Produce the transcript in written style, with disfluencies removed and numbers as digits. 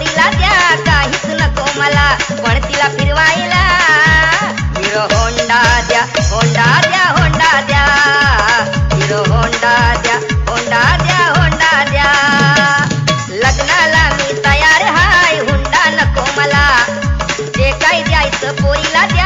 पोरीला द्या काहीच नको मला पण तिला फिरवायला हिरो होंडा द्या होंडा द्या होंडा द्या हिरो होंडा द्या होंडा द्या होंडा द्या लग्नाला मी तयार हाय हुंडा नको मला जे काही द्यायचं पोरीला द्या